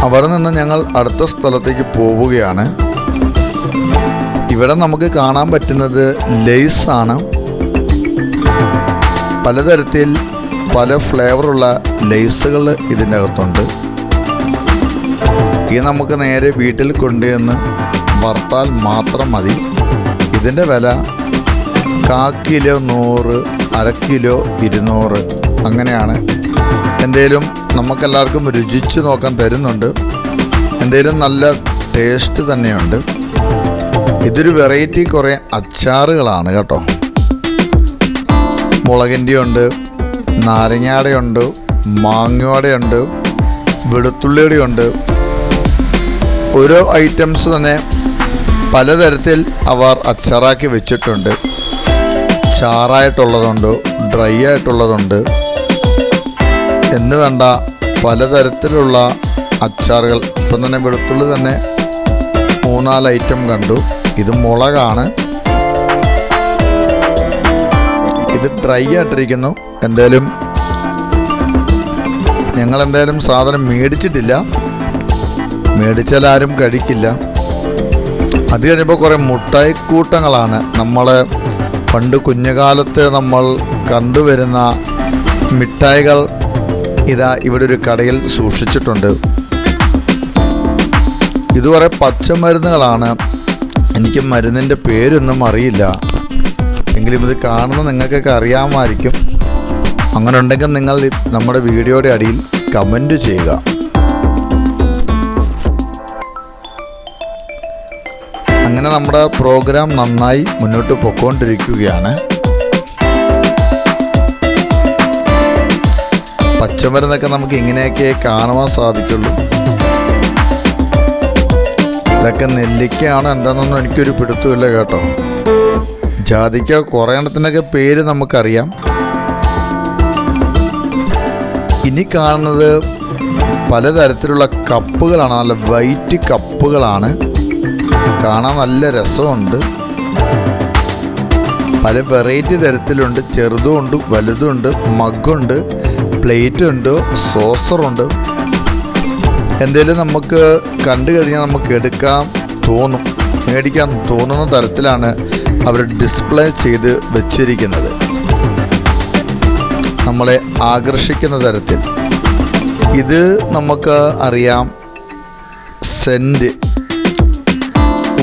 അവിടെ നിന്ന് ഞങ്ങൾ അടുത്ത സ്ഥലത്തേക്ക് പോവുകയാണ്. ഇവിടെ നമുക്ക് കാണാൻ പറ്റുന്നത് ലേസ് ആണ്. പലതരത്തിൽ പല ഫ്ലേവറുള്ള ലേസുകൾ ഇതിൻ്റെ അകത്തുണ്ട്. ഇത് നമുക്ക് നേരെ വീട്ടിൽ കൊണ്ടുവന്ന് വറുത്താൽ മാത്രം മതി. ഇതിൻ്റെ വില 1/4 കിലോ 100, 1/2 കിലോ 200 അങ്ങനെയാണ്. എന്തേലും നമുക്കെല്ലാവർക്കും രുചിച്ച് നോക്കാൻ തരുന്നുണ്ട്. എന്തേലും നല്ല ടേസ്റ്റ് തന്നെയുണ്ട്. ഇതൊരു വെറൈറ്റി കുറേ അച്ചാറുകളാണ് കേട്ടോ. മുളകിൻ്റെ ഉണ്ട്, നാരങ്ങയുടെ ഉണ്ട്, മാങ്ങയുടെ ഉണ്ട്, വെളുത്തുള്ളിയുടെ ഉണ്ട്. ഓരോ ഐറ്റംസ് തന്നെ പലതരത്തിൽ അവർ അച്ചാറാക്കി വെച്ചിട്ടുണ്ട്. ചാറായിട്ടുള്ളതുണ്ട്, ഡ്രൈ ആയിട്ടുള്ളതുണ്ട് എന്ന് വേണ്ട പലതരത്തിലുള്ള അച്ചാറുകൾ. ഇപ്പം തന്നെ വെളുത്തുള്ളി തന്നെ 3-4 ഐറ്റം കണ്ടു. ഇത് മുളകാണ്. ഇത് ഡ്രൈ ആയിട്ടിരിക്കുന്നു. ഞങ്ങളെന്തായാലും സാധനം മേടിച്ചിട്ടില്ല. മേടിച്ചാൽ ആരും കഴിക്കില്ല. അത് കഴിഞ്ഞപ്പോൾ കുറേ മുട്ടായിക്കൂട്ടങ്ങളാണ്. നമ്മൾ പണ്ട് കുഞ്ഞുകാലത്ത് നമ്മൾ കണ്ടുവരുന്ന മിഠായികൾ ഇതാ ഇവിടെ ഒരു കടയിൽ സൂക്ഷിച്ചിട്ടുണ്ട്. ഇത് കുറേ പച്ചമരുന്നുകളാണ്. എനിക്ക് മരുന്നിൻ്റെ പേരൊന്നും അറിയില്ല. എങ്കിലും ഇത് കാണുന്ന നിങ്ങൾക്കൊക്കെ അറിയാമായിരിക്കും. അങ്ങനെ ഉണ്ടെങ്കിൽ നിങ്ങൾ നമ്മുടെ വീഡിയോയുടെ അടിയിൽ കമൻറ്റ് ചെയ്യുക. അങ്ങനെ നമ്മുടെ പ്രോഗ്രാം നന്നായി മുന്നോട്ട് പോയിക്കൊണ്ടിരിക്കുകയാണ്. പച്ചമരുന്നൊക്കെ നമുക്ക് ഇങ്ങനെയൊക്കെ കാണുവാൻ സാധിക്കുള്ളൂ. ഇതൊക്കെ നെല്ലിക്കയാണോ എന്താണെന്നൊന്നും എനിക്കൊരു പിടുത്തമില്ല കേട്ടോ. ജാതിക്ക കുറേ എണ്ണത്തിനൊക്കെ പേര് നമുക്കറിയാം. ഇനി കാണുന്നത് പലതരത്തിലുള്ള കപ്പുകളാണ്. നല്ല വൈറ്റ് കപ്പുകളാണ്. കാണാൻ നല്ല രസമുണ്ട്. പല വെറൈറ്റി തരത്തിലുണ്ട്. ചെറുതുമുണ്ട്, വലുതുമുണ്ട്, മഗ്ഗുണ്ട്, പ്ലേറ്റ് ഉണ്ട്, സോസറുണ്ട്. എന്തേലും നമുക്ക് കണ്ടു കഴിഞ്ഞാൽ നമുക്ക് എടുക്കാൻ തോന്നും, മേടിക്കാൻ തോന്നുന്ന തരത്തിലാണ് അവർ ഡിസ്പ്ലേ ചെയ്ത് വെച്ചിരിക്കുന്നത്. നമ്മളെ ആകർഷിക്കുന്ന തരത്തിൽ. ഇത് നമുക്ക് അറിയാം, സെൻറ്റ്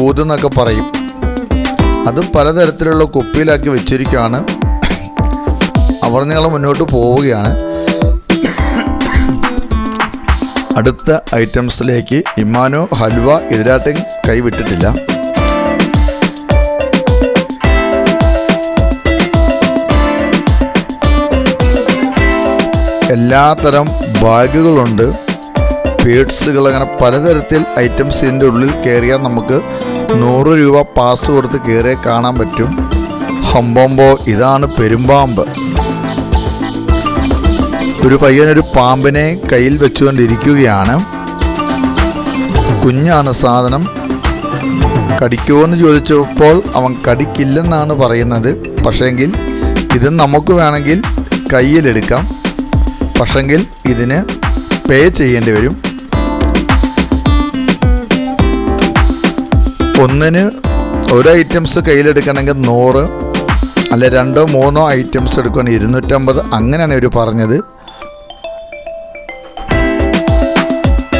ഊതെന്നൊക്കെ പറയും. അത് പലതരത്തിലുള്ള കുപ്പിയിലാക്കി വെച്ചിരിക്കുകയാണ്. അവർ നിങ്ങൾ മുന്നോട്ട് പോവുകയാണ്. അടുത്ത ഐറ്റംസിലേക്ക് ഇമ്മാനോ ഹൽവ ഇതിലായിട്ടും കൈവിട്ടിട്ടില്ല. എല്ലാത്തരം ബാഗുകളുണ്ട്, പേഴ്സുകൾ, അങ്ങനെ പലതരത്തിൽ ഐറ്റംസ് ഇതിൻ്റെ ഉള്ളിൽ കയറിയാൽ നമുക്ക് 100 രൂപ പാസ് കൊടുത്ത് കയറിയാൽ കാണാൻ പറ്റും. ഹംബോംബോ, ഇതാണ് പെരുമ്പാമ്പ്. ഒരു പയ്യനൊരു പാമ്പിനെ കയ്യിൽ വെച്ചുകൊണ്ടിരിക്കുകയാണ്. കുഞ്ഞാണ് സാധനം. കടിക്കുമോ എന്ന് ചോദിച്ചപ്പോൾ അവൻ കടിക്കില്ലെന്നാണ് പറയുന്നത്. പക്ഷേങ്കിൽ ഇത് നമുക്ക് വേണമെങ്കിൽ കയ്യിലെടുക്കാം. പക്ഷെങ്കിൽ ഇതിന് പേ ചെയ്യേണ്ടി വരും. ഒന്നിന് ഒരു ഐറ്റംസ് കയ്യിലെടുക്കണമെങ്കിൽ 100, അല്ല 2-3 ഐറ്റംസ് എടുക്കുകയാണെങ്കിൽ 250 അങ്ങനെയാണ് ഇവർ പറഞ്ഞത്.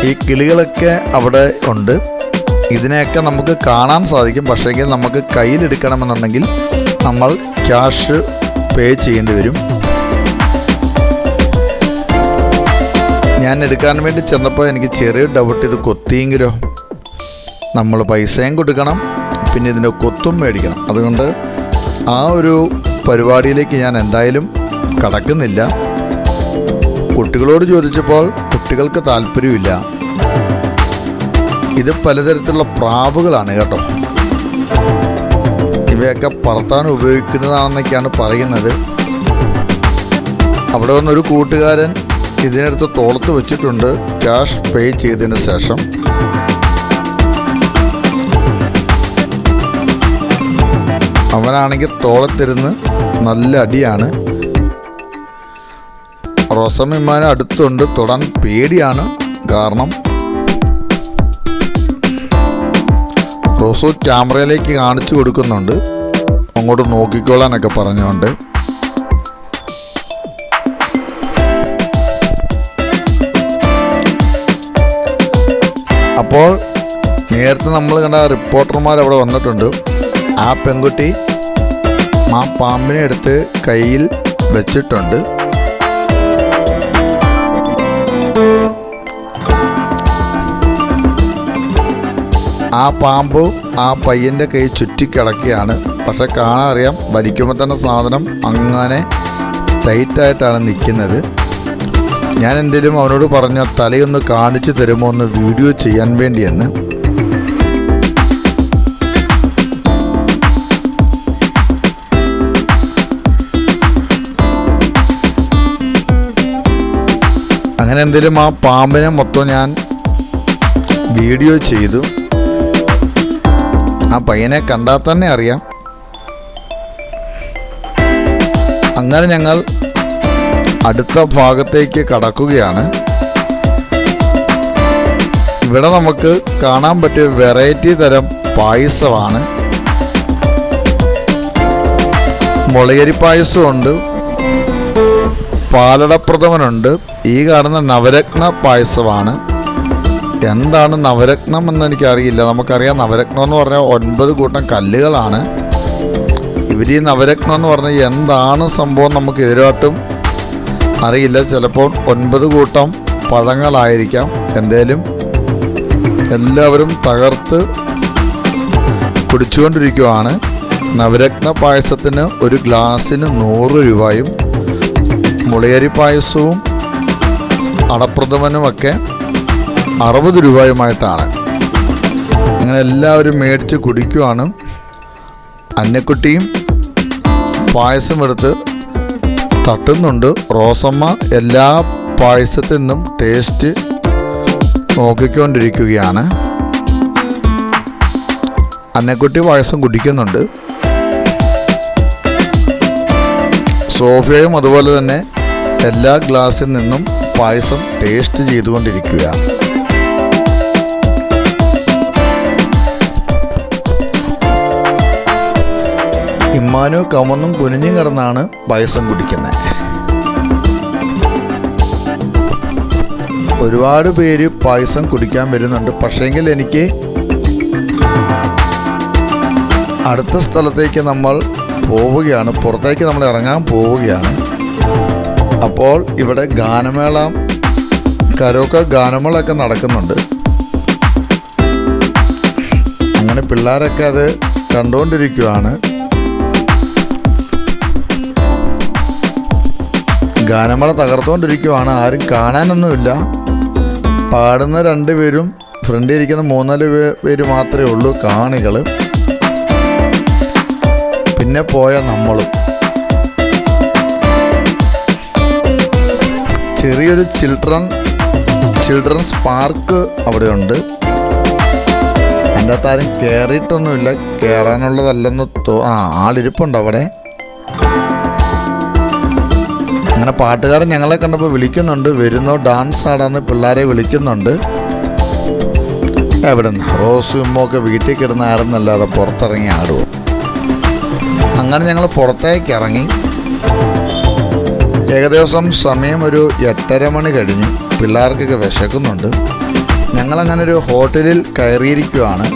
ഈ കിളികളൊക്കെ അവിടെ ഉണ്ട്. ഇതിനെയൊക്കെ നമുക്ക് കാണാൻ സാധിക്കും. പക്ഷേങ്കിൽ നമുക്ക് കയ്യിലെടുക്കണമെന്നുണ്ടെങ്കിൽ നമ്മൾ ക്യാഷ് പേ ചെയ്യേണ്ടി വരും. ഞാൻ എടുക്കാൻ വേണ്ടി ചെന്നപ്പോൾ എനിക്ക് ചെറിയ ഡൗട്ട്, ഇത് കൊത്തിയെങ്കിലോ? നമ്മൾ പൈസയും കൊടുക്കണം, പിന്നെ ഇതിൻ്റെ കൊത്തും മേടിക്കണം. അതുകൊണ്ട് ആ ഒരു പരിപാടിയിലേക്ക് ഞാൻ എന്തായാലും കടക്കുന്നില്ല. കുട്ടികളോട് ചോദിച്ചപ്പോൾ കുട്ടികൾക്ക് താല്പര്യമില്ല. ഇത് പലതരത്തിലുള്ള പ്രാവുകളാണ് കേട്ടോ. ഇവയൊക്കെ പറത്താൻ ഉപയോഗിക്കുന്നതാണെന്നൊക്കെയാണ് പറയുന്നത്. അവിടെ വന്നൊരു കൂട്ടുകാരൻ ഇതിനടുത്ത് തോളത്ത് വെച്ചിട്ടുണ്ട് ക്യാഷ് പേ ചെയ്തതിന് ശേഷം. അവനാണെങ്കിൽ തോളത്തിരുന്ന് നല്ല അടിയാണ്. റോസമ്മ ഇമ്മാനെ അടുത്തുണ്ട്, തൊടാൻ പേടിയാണ്. കാരണം റോസു ക്യാമറയിലേക്ക് കാണിച്ചു കൊടുക്കുന്നുണ്ട്, അങ്ങോട്ട് നോക്കിക്കോളാനൊക്കെ പറഞ്ഞുകൊണ്ട്. അപ്പോൾ നേരത്തെ നമ്മൾ കണ്ട റിപ്പോർട്ടർമാർ അവിടെ വന്നിട്ടുണ്ട്. ആ പെൺകുട്ടി ആ പാമ്പിനെ എടുത്ത് കയ്യിൽ വെച്ചിട്ടുണ്ട്. ആ പാമ്പ് ആ പയ്യൻ്റെ കൈ ചുറ്റിക്കിടക്കുകയാണ്. പക്ഷെ കാണാൻ അറിയാം, വലിക്കുമ്പോൾ തന്നെ സാധനം അങ്ങനെ ടൈറ്റായിട്ടാണ് നിൽക്കുന്നത്. ഞാൻ എന്തെങ്കിലും അവനോട് പറഞ്ഞ തലയൊന്ന് കാണിച്ചു തരുമോ ഒന്ന് വീഡിയോ ചെയ്യാൻ വേണ്ടിയെന്ന്. അങ്ങനെ എന്തെങ്കിലും ആ പാമ്പിനെ മൊത്തം ഞാൻ വീഡിയോ ചെയ്തു. ആ പയ്യനെ കണ്ടാൽ തന്നെ അറിയാം. അങ്ങനെ ഞങ്ങൾ അടുത്ത ഭാഗത്തേക്ക് കടക്കുകയാണ്. ഇവിടെ നമുക്ക് കാണാൻ പറ്റിയ വെറൈറ്റി തരം പായസമാണ്. മുളയരി പായസമുണ്ട്, പാലടപ്രഥമനുണ്ട്, ഈ കാണുന്ന നവരത്ന പായസമാണ്. എന്താണ് നവരത്നം എന്ന് എനിക്കറിയില്ല. നമുക്കറിയാം നവരത്നം എന്ന് പറഞ്ഞാൽ 9 കൂട്ടം കല്ലുകളാണ്. ഇവർ ഈ നവരത്നം എന്ന് പറഞ്ഞാൽ എന്താണ് സംഭവം നമുക്ക് ഇതിലോട്ടും അറിയില്ല. ചിലപ്പോൾ 9 കൂട്ടം പഴങ്ങളായിരിക്കാം. എന്തേലും എല്ലാവരും തകർത്ത് കുടിച്ചുകൊണ്ടിരിക്കുകയാണ്. നവരത്ന പായസത്തിന് ഒരു ഗ്ലാസ്സിന് 100 രൂപയും മുളയരി പായസവും അടപ്രഥമനുമൊക്കെ 60 രൂപയുമായിട്ടാണ്. അങ്ങനെ എല്ലാവരും മേടിച്ച് കുടിക്കുവാണ്. അന്നക്കുട്ടിയും പായസം എടുത്ത് തട്ടുന്നുണ്ട്. റോസമ്മ എല്ലാ പായസത്തിൽ നിന്നും ടേസ്റ്റ് നോക്കിക്കൊണ്ടിരിക്കുകയാണ്. അന്നക്കുട്ടി പായസം കുടിക്കുന്നുണ്ട്. സോഫിയയും അതുപോലെ തന്നെ എല്ലാ ഗ്ലാസ്സിൽ നിന്നും പായസം ടേസ്റ്റ് ചെയ്തുകൊണ്ടിരിക്കുകയാണ്. ഇമ്മാനു കമന്നും കുനിഞ്ഞും കിടന്നാണ് പായസം കുടിക്കുന്നത്. ഒരുപാട് പേര് പായസം കുടിക്കാൻ വരുന്നുണ്ട്. പക്ഷേങ്കിൽ എനിക്ക് അടുത്ത സ്ഥലത്തേക്ക് നമ്മൾ പോവുകയാണ്, പുറത്തേക്ക് നമ്മൾ ഇറങ്ങാൻ പോവുകയാണ്. അപ്പോൾ ഇവിടെ ഗാനമേള, കരോക്ക ഗാനമേളയൊക്കെ നടക്കുന്നുണ്ട്. അങ്ങനെ പിള്ളേരൊക്കെ അത് കണ്ടുകൊണ്ടിരിക്കുകയാണ്. ഗാനമേള തകർത്തുകൊണ്ടിരിക്കുകയാണ്. ആരും കാണാനൊന്നുമില്ല. പാടുന്ന 2 പേരും ഫ്രണ്ടിൽ ഇരിക്കുന്ന 3-4 പേര് മാത്രമേ ഉള്ളൂ കാണികൾ. പിന്നെ പോയ നമ്മളും. ചെറിയൊരു ചിൽഡ്രൻസ് പാർക്ക് അവിടെയുണ്ട്. എൻ്റെ അകത്താരും കയറിയിട്ടൊന്നുമില്ല, കയറാനുള്ളതല്ലെന്ന് ആളിരിപ്പുണ്ട് അവിടെ. അങ്ങനെ പാട്ടുകാരൻ ഞങ്ങളെ കണ്ടപ്പോൾ വിളിക്കുന്നുണ്ട്, വരുന്നോ ഡാൻസ് ആടാന്ന് പിള്ളേരെ വിളിക്കുന്നുണ്ട്. എവിടെ നിന്ന് റോസ് ഉമ്മൊക്കെ വീട്ടിൽ കിടന്നായിരുന്നല്ലാതെ പുറത്തിറങ്ങി ആടുമോ. അങ്ങനെ ഞങ്ങൾ പുറത്തേക്ക് ഇറങ്ങി. ഏകദേശം സമയം ഒരു 8:30 മണി കഴിഞ്ഞു. പിള്ളേർക്കൊക്കെ വിശക്കുന്നുണ്ട്. ഞങ്ങളങ്ങനെ ഒരു ഹോട്ടലിൽ കയറിയിരിക്കുകയാണ്.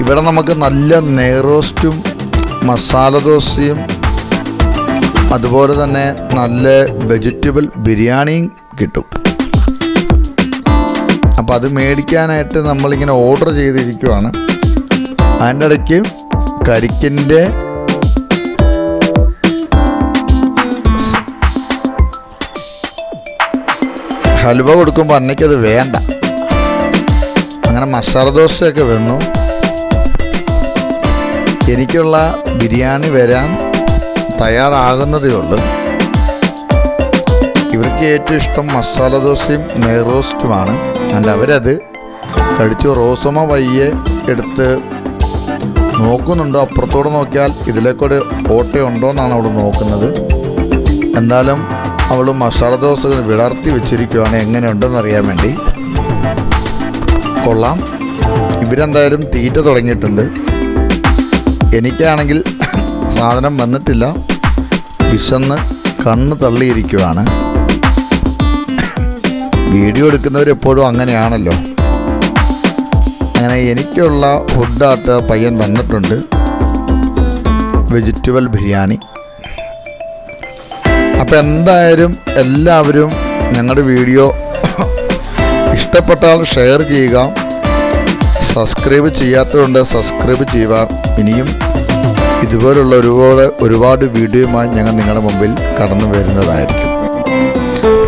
ഇവിടെ നമുക്ക് നല്ല നെയ്റോസ്റ്റും മസാല ദോശയും അതുപോലെ തന്നെ നല്ല വെജിറ്റബിൾ ബിരിയാണിയും കിട്ടും. അപ്പോൾ അത് മേടിക്കാനായിട്ട് നമ്മളിങ്ങനെ ഓർഡർ ചെയ്തിരിക്കുവാണ്. അതിൻ്റെ ഇടയ്ക്ക് കരിക്കിൻ്റെ ഹലുവ കൊടുക്കുമ്പോൾ അന്നയ്ക്കത് വേണ്ട. അങ്ങനെ മസാല ദോശയൊക്കെ വന്നു. എനിക്കുള്ള ബിരിയാണി വരാൻ തയ്യാറാകുന്നതേ ഉള്ളൂ. ഇവർക്ക് ഏറ്റവും ഇഷ്ടം മസാല ദോശയും നെയ്റോസ്റ്റുമാണ്. അവരത് കഴിച്ചു. റോസമ്മ വയ്യെ എടുത്ത് നോക്കുന്നുണ്ട്. അപ്പുറത്തോട് നോക്കിയാൽ ഇതിലേക്കൂടെ ഓട്ടയുണ്ടോ എന്നാണ് അവൾ നോക്കുന്നത്. എന്തായാലും അവൾ മസാല ദോശ വിടർത്തി വെച്ചിരിക്കുകയാണ് എങ്ങനെയുണ്ടെന്ന് അറിയാൻ വേണ്ടി. കൊള്ളാം. ഇവരെന്തായാലും തീറ്റ തുടങ്ങിയിട്ടുണ്ട്. എനിക്കാണെങ്കിൽ സാധനം വന്നിട്ടില്ല. വിശന്ന് കണ്ണ് തള്ളിയിരിക്കുവാണ്. വീഡിയോ എടുക്കുന്നവരെപ്പോഴും അങ്ങനെയാണല്ലോ. അങ്ങനെ എനിക്കുള്ള ഫുഡായിട്ട് പയ്യൻ വന്നിട്ടുണ്ട്. വെജിറ്റബിൾ ബിരിയാണി. അപ്പോൾ എന്തായാലും എല്ലാവരും ഞങ്ങളുടെ വീഡിയോ ഇഷ്ടപ്പെട്ടാൽ ഷെയർ ചെയ്യുക. സബ്സ്ക്രൈബ് ചെയ്യാത്തതുകൊണ്ട് സബ്സ്ക്രൈബ് ചെയ്യുക. ഇനിയും ഇതുപോലുള്ള ഒരുപാട് വീഡിയോയുമായി ഞങ്ങൾ നിങ്ങളുടെ മുമ്പിൽ കടന്നു വരുന്നതായിരിക്കും.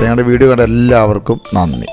ഞങ്ങളുടെ വീഡിയോ കണ്ട എല്ലാവർക്കും നന്ദി.